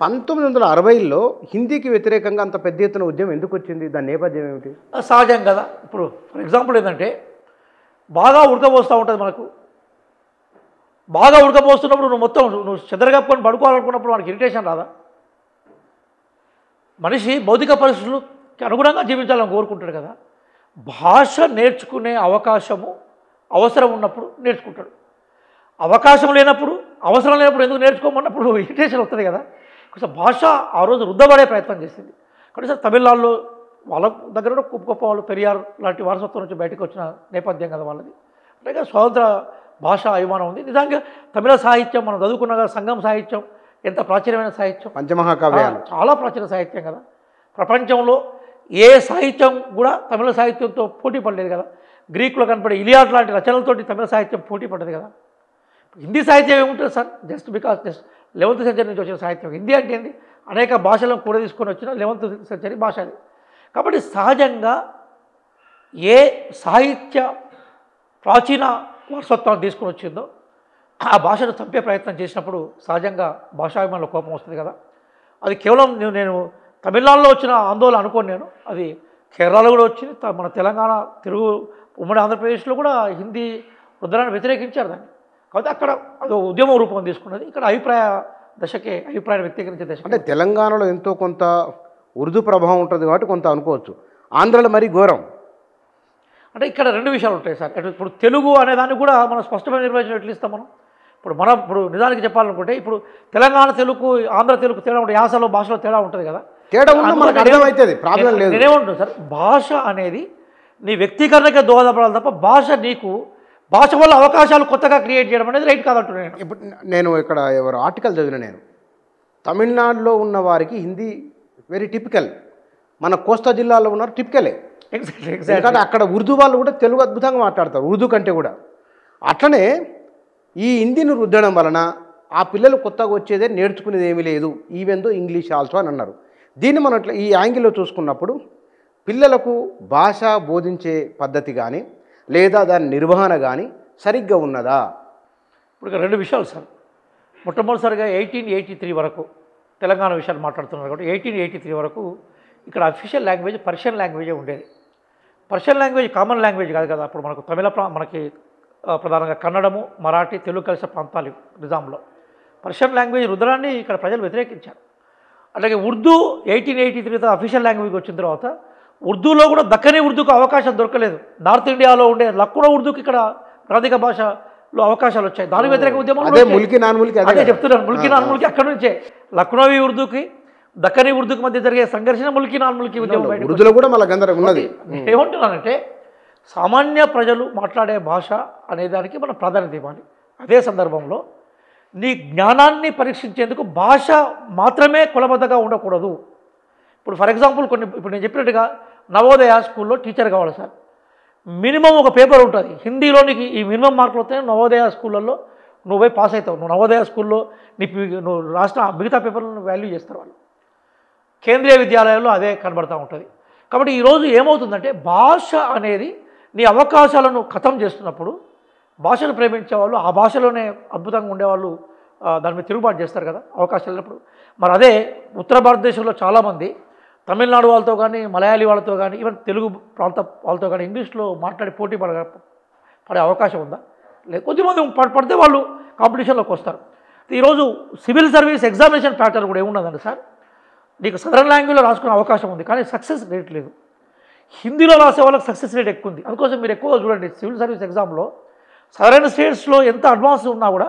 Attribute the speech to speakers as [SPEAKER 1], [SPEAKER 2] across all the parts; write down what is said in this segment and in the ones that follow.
[SPEAKER 1] 1960లో హిందీకి వ్యతిరేకంగా అంత పెద్ద ఎత్తున ఉద్యమం ఎందుకు వచ్చింది? దాని నేపథ్యం ఏమిటి?
[SPEAKER 2] సహజం కదా. ఇప్పుడు ఫర్ ఎగ్జాంపుల్ ఏంటంటే బాగా ఉడకపోస్తూ ఉంటుంది మనకు. బాగా ఉడకపోస్తున్నప్పుడు నువ్వు చెదరగప్పుకొని పడుకోవాలనుకున్నప్పుడు మనకి ఇరిటేషన్ రాదా? మనిషి భౌతిక పరిస్థితులకు అనుగుణంగా జీవించాలని కోరుకుంటాడు కదా. భాష నేర్చుకునే అవకాశము అవసరం ఉన్నప్పుడు నేర్చుకుంటాడు. అవకాశం లేనప్పుడు, అవసరం లేనప్పుడు ఎందుకు నేర్చుకోమన్నప్పుడు ఇరిటేషన్ వస్తుంది కదా. కొంచెం భాష ఆ రోజు రుద్దబడే ప్రయత్నం చేసింది. కనీసం తమిళనాడులో వాళ్ళ దగ్గర కూడా గొప్ప గొప్ప వాళ్ళు పెరియార్ లాంటి వారసత్వం నుంచి బయటకు వచ్చిన నేపథ్యం కదా వాళ్ళది. అంటే స్వతంత్ర భాష అభిమానం ఉంది. నిజంగా తమిళ సాహిత్యం మనం చదువుకున్న సంగం సాహిత్యం ఎంత ప్రాచీనమైన సాహిత్యం,
[SPEAKER 1] పంచమహాకావ్యాలు
[SPEAKER 2] చాలా ప్రాచీన సాహిత్యం కదా. ప్రపంచంలో ఏ సాహిత్యం కూడా తమిళ సాహిత్యంతో పోటీ పడలేదు కదా. గ్రీకులో కనపడే ఇలియాడ్ లాంటి రచనలతోటి తమిళ సాహిత్యం పోటీ పడ్డది కదా. హిందీ సాహిత్యం ఏముంటుంది సార్? జస్ట్ 11th సెంచరీ నుంచి వచ్చిన సాహిత్యం. హిందీ అంటే ఏంటి? అనేక భాషలను కూడా తీసుకొని వచ్చిన 11th సెంచరీ భాష అది. కాబట్టి సహజంగా ఏ సాహిత్య ప్రాచీన వారసత్వాన్ని తీసుకొని వచ్చిందో ఆ భాషను చంపే ప్రయత్నం చేసినప్పుడు సహజంగా భాషాభిమానుల కోపం వస్తుంది కదా. అది కేవలం నేను తమిళనాడులో వచ్చిన ఆందోళన అనుకోను. నేను అది కేరళలో కూడా వచ్చింది, మన తెలంగాణ, తెలుగు, ఉమ్మడి ఆంధ్రప్రదేశ్లో కూడా హిందీ ముద్రాన్ని వ్యతిరేకించారు దాన్ని. కాబట్టి అక్కడ అది ఉద్యమ రూపం తీసుకున్నది. ఇక్కడ అభిప్రాయాన్ని వ్యక్తీకరించే దశ.
[SPEAKER 1] అంటే తెలంగాణలో ఎంతో కొంత ఉర్దూ ప్రభావం ఉంటుంది కాబట్టి కొంత అనుకోవచ్చు. ఆంధ్రలో మరీ ఘోరం.
[SPEAKER 2] అంటే ఇక్కడ రెండు విషయాలు ఉంటాయి సార్. ఇప్పుడు తెలుగు అనేదాన్ని కూడా మనం స్పష్టమైన నిర్వచనం ఎట్లా ఇస్తాం మనం? ఇప్పుడు నిజానికి చెప్పాలనుకుంటే ఇప్పుడు తెలంగాణ తెలుగు, ఆంధ్ర తెలుగు తేడా ఉంటుంది, యాసలో భాషలో తేడా ఉంటుంది కదా.
[SPEAKER 1] తేడా ఉంటే మనకు అర్థమవుతుంది, ప్రాబ్లం లేదు.
[SPEAKER 2] నేనేమంటున్నాను సార్, భాష అనేది నీ వ్యక్తీకరణకే దోహదపడాలి తప్ప భాష వల్ల అవకాశాలు కొత్తగా క్రియేట్ చేయడం అనేది రైట్ కాదంటున్నాను నేను.
[SPEAKER 1] ఇప్పుడు నేను ఇక్కడ ఎవరు ఆర్టికల్ చదివిన, నేను తమిళనాడులో ఉన్న వారికి హిందీ వెరీ టిపికల్, మన కోస్తా జిల్లాలో ఉన్నారు టిపికలే. ఎందుకంటే అక్కడ ఉర్దూ వాళ్ళు కూడా తెలుగు అద్భుతంగా మాట్లాడతారు, ఉర్దూ కంటే కూడా. అట్లనే ఈ హిందీని రుద్దడం వలన ఆ పిల్లలు కొత్తగా వచ్చేదే, నేర్చుకునేది ఏమీ లేదు, ఈవెన్ దో ఇంగ్లీష్ ఆల్సో అని అన్నారు. దీన్ని మనం ఈ యాంగిల్లో చూసుకున్నప్పుడు పిల్లలకు భాష బోధించే పద్ధతి కానీ లేదా దాని నిర్వహణ కానీ సరిగ్గా ఉన్నదా?
[SPEAKER 2] ఇప్పుడు రెండు విషయాలు సార్. మొట్టమొదటిసారిగా 1883 వరకు తెలంగాణ విషయాలు మాట్లాడుతున్నారు కాబట్టి 1883 వరకు ఇక్కడ అఫీషియల్ లాంగ్వేజ్ పర్షియన్ లాంగ్వేజే ఉండేది. పర్షియన్ లాంగ్వేజ్ కామన్ లాంగ్వేజ్ కాదు కదా. అప్పుడు మనకు మనకి ప్రధానంగా కన్నడము, మరాఠీ, తెలుగు కలిసిన ప్రాంతాలు నిజాంలో. పర్షియన్ లాంగ్వేజ్ రుద్రాన్ని ఇక్కడ ప్రజలు వ్యతిరేకించారు. అలాగే ఉర్దూ 1883 అఫీషియల్ లాంగ్వేజ్ వచ్చిన తర్వాత ఉర్దూలో కూడా దక్కనీ ఉర్దూకు అవకాశం దొరకలేదు. నార్త్ ఇండియాలో ఉండే లక్నో ఉర్దూకి ఇక్కడ ప్రాంతీయ భాషలో అవకాశాలు వచ్చాయి. దాని వ్యతిరేక ఉద్యమం అదే చెప్తున్నాను. ముల్కీ నాన్ ముల్కీ అక్కడి నుంచే లక్నోవి ఉర్దూకి దక్కనీ ఉర్దూకి మధ్య జరిగే సంఘర్షణ ముల్కీ నాన్ ముల్కీ ఉద్యమం. ఏమంటున్నానంటే సామాన్య ప్రజలు మాట్లాడే భాష అనేదానికి మనం ప్రాధాన్యత ఇవ్వాలి. అదే సందర్భంలో నీ జ్ఞానాన్ని పరీక్షించేందుకు భాష మాత్రమే కులబద్ధంగా ఉండకూడదు. ఇప్పుడు ఫర్ ఎగ్జాంపుల్ ఇప్పుడు నేను చెప్పినట్టుగా నవోదయ స్కూల్లో టీచర్ కావాలి సార్, మినిమం ఒక పేపర్ ఉంటుంది హిందీలో. నీకు ఈ మినిమం మార్కులు వస్తే నవోదయ స్కూళ్ళల్లో నువ్వు పోయి పాస్ అవుతావు. నువ్వు నవోదయ స్కూల్లో నువ్వు రాసిన మిగతా పేపర్లను వాల్యూ చేస్తారు వాళ్ళు. కేంద్రీయ విద్యాలయాల్లో అదే కనబడుతూ ఉంటుంది. కాబట్టి ఈరోజు ఏమవుతుందంటే భాష అనేది నీ అవకాశాలను ఖతం చేస్తున్నప్పుడు భాషను ప్రేమించే వాళ్ళు, ఆ భాషలోనే అద్భుతంగా ఉండేవాళ్ళు దాని మీద తిరుగుబాటు చేస్తారు కదా అవకాశాలు లేనప్పుడు. మరి అదే ఉత్తర భారతదేశంలో చాలామంది తమిళనాడు వాళ్ళతో కానీ, మలయాళీ వాళ్ళతో కానీ, ఈవెన్ తెలుగు ప్రాంత వాళ్ళతో కానీ ఇంగ్లీష్లో మాట్లాడి పోటీ పడే అవకాశం ఉందా? లేదు. కొద్దిమంది పడితే వాళ్ళు కాంపిటీషన్లోకి వస్తారు. ఈరోజు సివిల్ సర్వీస్ ఎగ్జామినేషన్ ప్యాటర్న్ కూడా ఏమున్నదండి సార్, నీకు సదరన్ లాంగ్వేజ్లో రాసుకునే అవకాశం ఉంది కానీ సక్సెస్ రేట్ లేదు. హిందీలో రాసే వాళ్ళకి సక్సెస్ రేట్ ఎక్కువ ఉంది. అందుకోసం మీరు ఎక్కువగా చూడండి సివిల్ సర్వీస్ ఎగ్జామ్లో సదరన్ స్టేట్స్లో ఎంత అడ్వాన్స్ ఉన్నా కూడా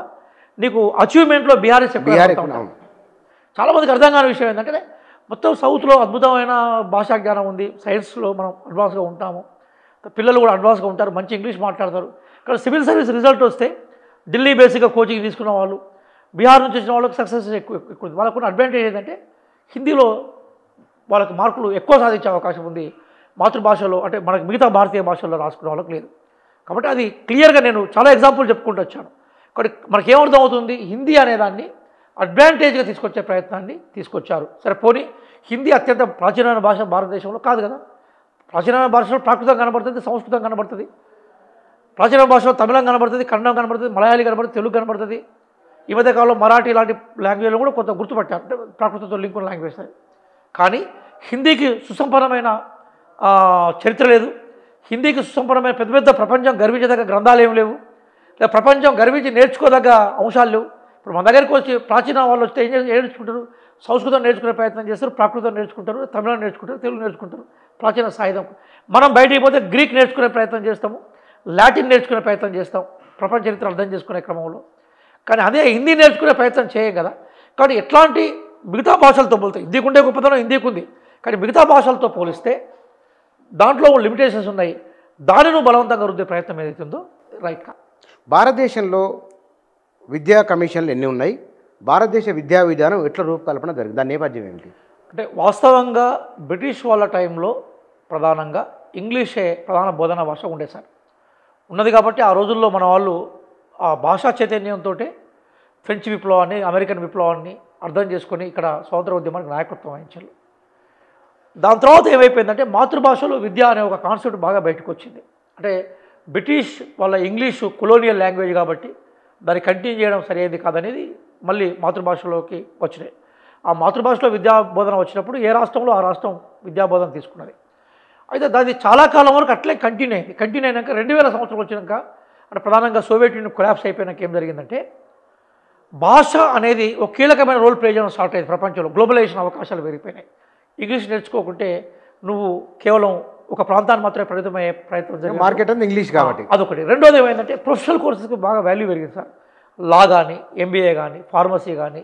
[SPEAKER 2] నీకు అచీవ్మెంట్లో బీఆర్ఎస్ ఎక్కువ. చాలామందికి అర్థం కాని విషయం ఏంటంటే మొత్తం సౌత్లో అద్భుతమైన భాషా జ్ఞానం ఉంది, సైన్స్లో మనం అడ్వాన్స్గా ఉంటాము, పిల్లలు కూడా అడ్వాన్స్గా ఉంటారు, మంచి ఇంగ్లీష్ మాట్లాడతారు. ఇక్కడ సివిల్ సర్వీస్ రిజల్ట్ వస్తే ఢిల్లీ బేసిక్గా కోచింగ్ తీసుకున్న వాళ్ళు, బీహార్ నుంచి వచ్చిన వాళ్ళకి సక్సెస్ ఎక్కువ. వాళ్ళకున్న అడ్వాంటేజ్ ఏంటంటే హిందీలో వాళ్ళకి మార్కులు ఎక్కువ సాధించే అవకాశం ఉంది, మాతృభాషలో అంటే మనకి మిగతా భారతీయ భాషల్లో రాసుకునే వాళ్ళకి లేదు. కాబట్టి అది క్లియర్గా నేను చాలా ఎగ్జాంపుల్ చెప్పుకుంటూ వచ్చాను. కాబట్టి మనకేమర్థం అవుతుంది, హిందీ అనేదాన్ని అడ్వాంటేజ్గా తీసుకొచ్చే ప్రయత్నాన్ని తీసుకొచ్చారు. సరే పోనీ హిందీ అత్యంత ప్రాచీనమైన భాష భారతదేశంలో కాదు కదా. ప్రాచీనమైన భాషలో ప్రాకృతం కనబడుతుంది, సంస్కృతం కనబడుతుంది. ప్రాచీన భాషలో తమిళం కనబడుతుంది, కన్నడం కనబడుతుంది, మలయాళీ కనబడుతుంది, తెలుగు కనబడుతుంది. ఈ మధ్య కాలంలో మరాఠీ లాంటి లాంగ్వేజ్లో కూడా కొంత గుర్తుపట్టారు, అంటే ప్రాకృతంతో లింక్ ఉన్న లాంగ్వేజ్ అది. కానీ హిందీకి సుసంపన్నమైన చరిత్ర లేదు, హిందీకి సుసంపన్నమైన పెద్ద పెద్ద ప్రపంచం గర్వించదగ్గ గ్రంథాలు ఏమి లేవు, లేదా ప్రపంచం గర్వించి నేర్చుకోదగ్గ అంశాలు లేవు. ఇప్పుడు మన దగ్గరికి వచ్చి ప్రాచీన వాళ్ళు వస్తే ఏం నేర్చుకుంటారు? సంస్కృతం నేర్చుకునే ప్రయత్నం చేస్తారు, ప్రాకృతం నేర్చుకుంటారు, తమిళం నేర్చుకుంటారు, తెలుగు నేర్చుకుంటారు, ప్రాచీన సాయుధం. మనం బయటికి పోతే గ్రీక్ నేర్చుకునే ప్రయత్నం చేస్తాము, లాటిన్ నేర్చుకునే ప్రయత్నం చేస్తాం ప్రపంచ చరిత్ర అర్థం చేసుకునే క్రమంలో. కానీ అదే హిందీ నేర్చుకునే ప్రయత్నం చేయం కదా. కాబట్టి ఎట్లాంటి మిగతా భాషలతో పోలితే హిందీకి ఉండే గొప్పతనం హిందీకి ఉంది, కానీ మిగతా భాషలతో పోలిస్తే దాంట్లో లిమిటేషన్స్ ఉన్నాయి. దానిని బలవంతంగా రుద్దే ప్రయత్నం ఏదైతే ఉందో రైట్ కా.
[SPEAKER 1] భారతదేశంలో విద్యా కమిషన్లు ఎన్ని ఉన్నాయి? భారతదేశ విద్యా విధానం ఎట్లా రూపకల్పన జరిగింది? దాని నేపథ్యం ఏమిటి?
[SPEAKER 2] అంటే వాస్తవంగా బ్రిటిష్ వాళ్ళ టైంలో ప్రధానంగా ఇంగ్లీషే ప్రధాన బోధనా భాష ఉండే సార్ ఉన్నది. కాబట్టి ఆ రోజుల్లో మన వాళ్ళు ఆ భాషా చైతన్యంతో ఫ్రెంచ్ విప్లవాన్ని, అమెరికన్ విప్లవాన్ని అర్థం చేసుకొని ఇక్కడ స్వాతంత్ర ఉద్యమానికి నాయకత్వం వహించారు. దాని తర్వాత ఏమైపోయిందంటే మాతృభాషలో విద్య అనే ఒక కాన్సెప్ట్ బాగా బయటకు వచ్చింది. అంటే బ్రిటిష్ వాళ్ళ ఇంగ్లీషు కొలోనియల్ లాంగ్వేజ్ కాబట్టి దాన్ని కంటిన్యూ చేయడం సరైనది కాదనేది మళ్ళీ మాతృభాషలోకి వచ్చినాయి. ఆ మాతృభాషలో విద్యాబోధన వచ్చినప్పుడు ఏ రాష్ట్రంలో ఆ రాష్ట్రం విద్యాబోధన తీసుకున్నది. అయితే దాన్ని చాలా కాలం వరకు అట్లే కంటిన్యూ అయినాక 2000 సంవత్సరం వచ్చినాక అంటే ప్రధానంగా సోవియట్ యూనియన్ కొలాప్స్ అయిపోయినాక ఏం జరిగిందంటే భాష అనేది ఒక కీలకమైన రోల్ ప్లే చేయడం స్టార్ట్ అయింది ప్రపంచంలో. గ్లోబలైజేషన్ అవకాశాలు పెరిగిపోయినాయి. ఇంగ్లీష్ నేర్చుకోకుంటే నువ్వు కేవలం ఒక ప్రాంతాన్ని మాత్రమే పరిమితమయ్యే ప్రయత్నం జరిగింది.
[SPEAKER 1] మార్కెట్ అంతా ఇంగ్లీష్ కాబట్టి
[SPEAKER 2] అదొకటి. రెండోది ఏమైందంటే ప్రొఫెషనల్ కోర్సెస్కి బాగా వాల్యూ పెరిగింది సార్. లా కానీ, ఎంబీఏ కానీ, ఫార్మసీ కానీ,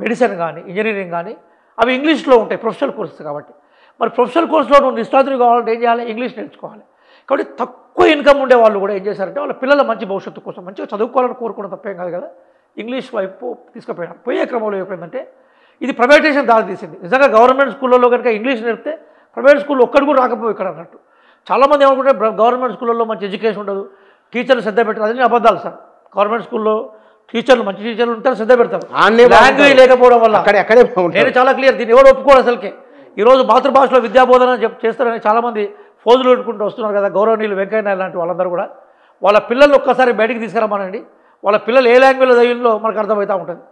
[SPEAKER 2] మెడిసిన్ కానీ, ఇంజనీరింగ్ కానీ అవి ఇంగ్లీష్లో ఉంటాయి ప్రొఫెషనల్ కోర్సెస్ కాబట్టి. మరి ప్రొఫెషనల్ కోర్సులో నువ్వు నిష్ణాతులు కావాలంటే ఏం చేయాలి? ఇంగ్లీష్ నేర్చుకోవాలి. కాబట్టి తక్కువ ఇన్కమ్ ఉండే వాళ్ళు కూడా ఏం చేశారంటే వాళ్ళ పిల్లల మంచి భవిష్యత్తు కోసం మంచిగా చదువుకోవాలని కోరుకోవడం తప్పేం కాదు కదా, ఇంగ్లీష్ వైపు తీసుకుపోయినారు. పోయే క్రమంలో ఏమైందంటే ఇది ప్రైవేటైజేషన్ దారి తీసింది. నిజంగా గవర్నమెంట్ స్కూళ్ళలో కనుక ఇంగ్లీష్ నేర్పితే ప్రైవేట్ స్కూల్లో ఒక్కడు కూడా రాకపోయి ఇక్కడ అన్నట్టు. చాలామంది ఏమనుకుంటే గవర్నమెంట్ స్కూళ్ళలో మంచి ఎడ్యుకేషన్ ఉండదు, టీచర్లు శ్రద్ధ పెట్టారు. అదే అబద్ధాలు సార్. గవర్నమెంట్ స్కూల్లో టీచర్లు మంచి టీచర్లు ఉంటారు, శ్రద్ధ పెడతారు. లాంగ్వేజ్ లేకపోవడం వల్ల నేను చాలా క్లియర్, దీన్ని ఎవరు ఒప్పుకోరు అసలుకే. ఈరోజు మాతృభాషలో విద్యాబోధన చేస్తారని చాలామంది ఫోజులు పెట్టుకుంటూ వస్తున్నారు కదా, గౌరవనీయులు వెంకయ్య లాంటి వాళ్ళందరూ కూడా. వాళ్ళ పిల్లల్ని ఒక్కసారి బయటికి తీసుకురమ్మనండి, వాళ్ళ పిల్లలు ఏ లాంగ్వేజ్లో చదివిందో మనకు అర్థమవుతూ ఉంటుంది.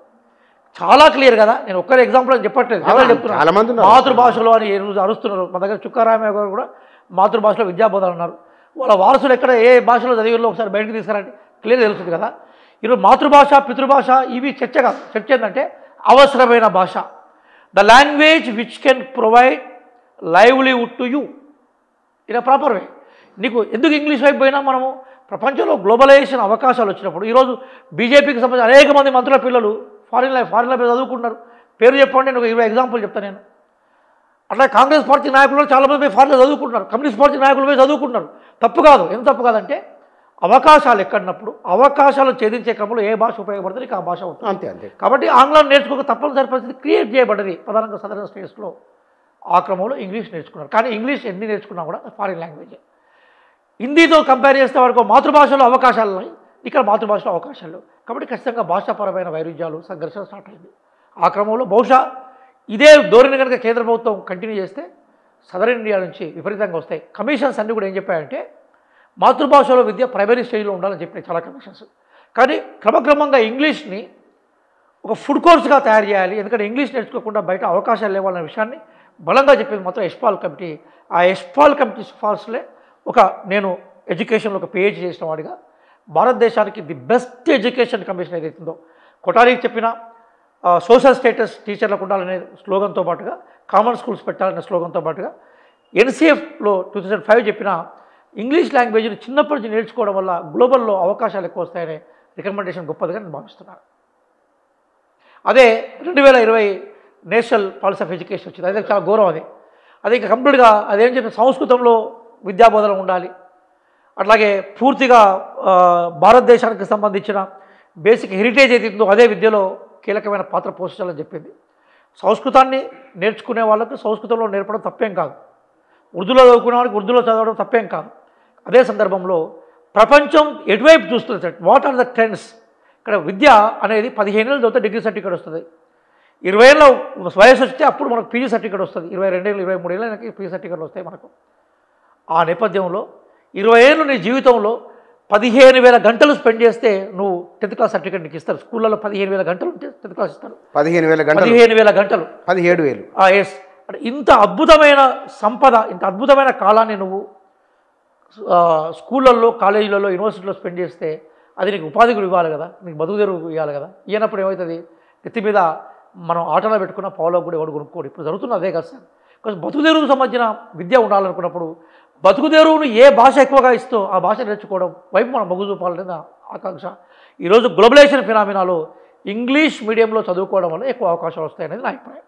[SPEAKER 2] చాలా క్లియర్ కదా. నేను ఒక్కరి ఎగ్జాంపుల్ అని చెప్పట్లేదు, చెప్తున్నాను. మాతృభాషలో అని ఏ రోజు అరుస్తున్నారు. మన దగ్గర చుక్కారామయ్య గారు కూడా మాతృభాషలో విద్యాబోధన అన్నారు. వాళ్ళ వారసులు ఎక్కడ ఏ భాషలో చదివిలో ఒకసారి బయటకు తీసుకురండి, క్లియర్ తెలుస్తుంది కదా. ఈరోజు మాతృభాష, పితృభాష ఇవి చర్చ కాదు. చర్చ ఏంటంటే అవసరమైన భాష, the language which can provide livelihood to you in a proper way. నీకు ఎందుకు ఇంగ్లీష్ వైపు పోయినా మనము ప్రపంచంలో గ్లోబలైజేషన్ అవకాశాలు వచ్చినప్పుడు ఈరోజు బీజేపీకి సంబంధించిన అనేక మంది మంత్రుల పిల్లలు ఫారిన్లో పోయి చదువుకుంటున్నారు. పేరు చెప్పండి, నేను ఒక 20 ఎగ్జాంపుల్ చెప్తాను నేను. అట్లా కాంగ్రెస్ పార్టీ నాయకులు చాలామంది పోయి ఫారిన్లో చదువుకుంటున్నారు, కమ్యూనిస్ట్ పార్టీ నాయకులు పోయి చదువుకుంటున్నారు. తప్పు కాదు. ఎంత తప్పు కాదంటే అవకాశాలు ఎక్కడినప్పుడు అవకాశాలు ఛేదించే క్రమంలో ఏ భాష ఉపయోగపడుతుంది ఆ భాష ఉంటుంది.
[SPEAKER 1] అంతే అంతే.
[SPEAKER 2] కాబట్టి ఆంగ్లం నేర్చుకోక తప్పనిసరి పరిస్థితి క్రియేట్ చేయబడ్డది ప్రధానంగా సదరన్ స్టేట్స్లో. ఆ క్రమంలో ఇంగ్లీష్ నేర్చుకున్నారు. కానీ ఇంగ్లీష్ ఎన్ని నేర్చుకున్నా కూడా ఫారిన్ లాంగ్వేజే. హిందీతో కంపేర్ చేస్తే వరకు మాతృభాషలో అవకాశాలు ఉన్నాయి, ఇక్కడ మాతృభాషలో అవకాశాలు. కాబట్టి ఖచ్చితంగా భాషాపరమైన వైరుధ్యాలు, సంఘర్షణ స్టార్ట్ అయింది. ఆ క్రమంలో బహుశా ఇదే ధోరణి కనుక కేంద్ర ప్రభుత్వం కంటిన్యూ చేస్తే సదరన్ ఇండియా నుంచి విపరీతంగా వస్తాయి. కమిషన్స్ అన్నీ కూడా ఏం చెప్పాయంటే మాతృభాషలో విద్య ప్రైమరీ స్టేజ్లో ఉండాలని చెప్పినాయి చాలా కమిషన్స్. కానీ క్రమక్రమంగా ఇంగ్లీష్ని ఒక ఫుడ్ కోర్స్గా తయారు చేయాలి, ఎందుకంటే ఇంగ్లీష్ నేర్చుకోకుండా బయట అవకాశాలు లేవాలనే విషయాన్ని బలంగా చెప్పింది మాత్రం యశ్పాల్ కమిటీ. ఆ యశ్పాల్ కమిటీ సిఫార్సులే నేను ఎడ్యుకేషన్లో ఒక పిహెచ్డీ చేసిన వాడిగా భారతదేశానికి ది బెస్ట్ ఎడ్యుకేషన్ కమిషన్ ఏదైతుందో కొఠారికి చెప్పిన సోషల్ స్టేటస్ టీచర్లకు ఉండాలనే స్లోగన్తో పాటుగా కామన్ స్కూల్స్ పెట్టాలనే స్లోగన్తో పాటుగా ఎన్సీఎఫ్లో 2005 చెప్పిన ఇంగ్లీష్ లాంగ్వేజ్ని చిన్నప్పటి నుంచి నేర్చుకోవడం వల్ల గ్లోబల్లో అవకాశాలు ఎక్కువ వస్తాయనే రికమెండేషన్ గొప్పదిగా నేను భావిస్తున్నాను. అదే 2020 నేషనల్ పాలసీ ఆఫ్ ఎడ్యుకేషన్ వచ్చింది. అదే చాలా గౌరవం. అది ఇంకా కంప్లీట్గా అదేం చెప్పి సంస్కృతంలో విద్యాబోధన ఉండాలి, అట్లాగే పూర్తిగా భారతదేశానికి సంబంధించిన బేసిక్ హెరిటేజ్ ఏదైతుందో అదే విద్యలో కీలకమైన పాత్ర పోషించాలని చెప్పింది. సంస్కృతాన్ని నేర్చుకునే వాళ్ళకి సంస్కృతంలో నేర్పడం తప్పేం కాదు, ఉర్దూలో చదువుకునే వాళ్ళకి ఉర్దూలో చదవడం తప్పేం కాదు. అదే సందర్భంలో ప్రపంచం ఎటువైపు చూస్తుంది sir, what are the trends. ఇక్కడ విద్య అనేది 15 ఏళ్ళు చదివితే డిగ్రీ సర్టిఫికేట్ వస్తుంది, 20 ఏళ్ళ వయసు వస్తే అప్పుడు మనకు పీజీ సర్టిఫికేట్ వస్తుంది, 22 ఏళ్ళు 23 ఏళ్ళకి పీజీ సర్టిఫికేట్లు వస్తాయి మనకు. ఆ నేపథ్యంలో 20 ఏళ్ళు నీ జీవితంలో 15,000 గంటలు స్పెండ్ చేస్తే నువ్వు 10th క్లాస్ సర్టిఫికేట్ నీకు ఇస్తారు. స్కూళ్ళలో 15,000 గంటలు ఉంటే 10th క్లాస్ ఇస్తారు.
[SPEAKER 1] 15,000 గంటలు
[SPEAKER 2] 15,000 గంటలు
[SPEAKER 1] 17,000.
[SPEAKER 2] ఎస్. అంటే ఇంత అద్భుతమైన సంపద, ఇంత అద్భుతమైన కాలాన్ని నువ్వు స్కూళ్ళల్లో, కాలేజీలలో, యూనివర్సిటీలో స్పెండ్ చేస్తే అది నీకు ఉపాధి కూడా ఇవ్వాలి కదా, నీకు బతుకు తెరువు ఇవ్వాలి కదా. ఇవ్వనప్పుడు ఏమవుతుంది, ఎత్తి మీద మనం ఆటలో పెట్టుకున్న పావులో కూడా ఎవడు కొనుక్కోడు. ఇప్పుడు జరుగుతున్న అదే కదా సార్. బికాస్ బతుకు తెరువుకు సంబంధించిన విద్య ఉండాలనుకున్నప్పుడు బతుకు తెరువును ఏ భాష ఎక్కువగా ఇస్తో ఆ భాష నేర్చుకోవడం వైపు మనం మొగ్గు చూపాలనేది నా ఆకాంక్ష. ఈరోజు గ్లోబలైజేషన్ ఫినామినాలో ఇంగ్లీష్ మీడియంలో చదువుకోవడం వల్ల ఎక్కువ అవకాశాలు వస్తాయనేది నా అభిప్రాయం.